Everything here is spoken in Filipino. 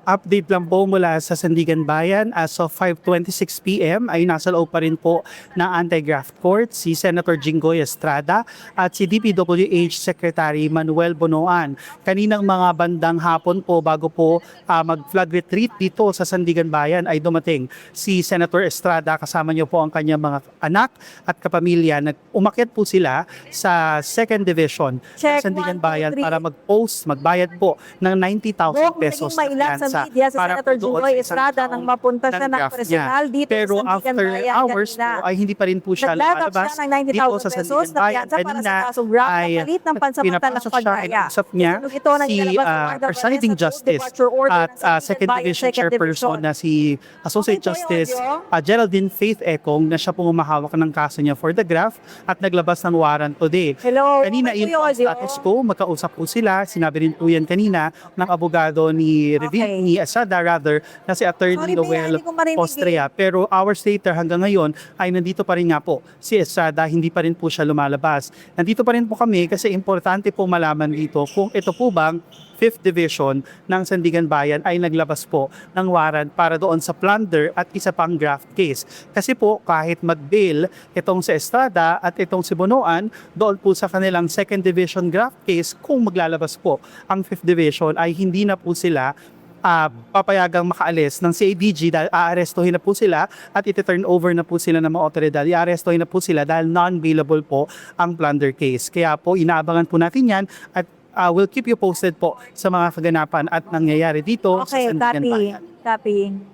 Update lang po mula sa Sandigan Bayan. As of 5:26 PM ay nasa loob pa rin po ng Anti-Graft Court si Senator Jinggoy Estrada at si DPWH Secretary Manuel Bonoan. Kaninang mga bandang hapon po bago po mag-flag retreat dito sa Sandigan Bayan ay dumating si Senator Estrada, kasama niyo po ang kanyang mga anak at kapamilya. Umakyat po sila sa 2nd Division ng Sandigan Bayan para magbayad po ng 90,000 pesos na fianza media sa para Senator po doon Jinggoy sa isang Estrada nang mapunta siya ng graft personal niya. dito Pero sa Sandigan after Bayan hours kanina. po ay hindi pa rin po siya Naglalak lumalabas siya ng dito sa 90,000 pesos Sandigan na Bayan. piyansa para Kanina sa kasong graft ay kapalit ng pansamantalang pinapasok siya, pagdaya. inausap niya Kasunod ito ng si inilabas ng Guardia Presiding Vanessa Justice Departure Order at ng Sandigan 2nd Bayan, Division 2nd Chairperson Division. na si Associate Okay po Justice yun, Geraldine Faith Econg na siya pong umahawak ng kaso niya for the graft at naglabas ng warrant today. Hello. Kanina Okay po yun po ang yun, status ko, magkausap po sila. Sinabi rin po yan kanina ng abogado ni Okay. ni Estrada rather, na si Attorney Sorry, Bea, Noel hindi ko marinig Ostrea. Pero hours later hanggang ngayon ay nandito pa rin nga po si Estrada, hindi pa rin po siya lumalabas. Nandito pa rin po kami kasi importante po malaman dito kung ito po bang 5th Division ng Sandigan Bayan ay naglabas po ng warrant para doon sa plunder at isa pang graft case. Kasi po kahit mag-bail itong si Estrada at itong si Bonoan doon po sa kanilang 2nd Division graft case, kung maglalabas po ang 5th Division ay hindi na po sila papayagang makaalis ng CIDG dahil aarestuhin na po sila at iti-turn over na po sila ng mga otoridad. Iaarestuhin na po sila dahil non-bailable po ang plunder case. Kaya po inaabangan po natin yan at we'll keep you posted po sa mga kaganapan at nangyayari dito sa Okay, Sandigan Bayan. copy.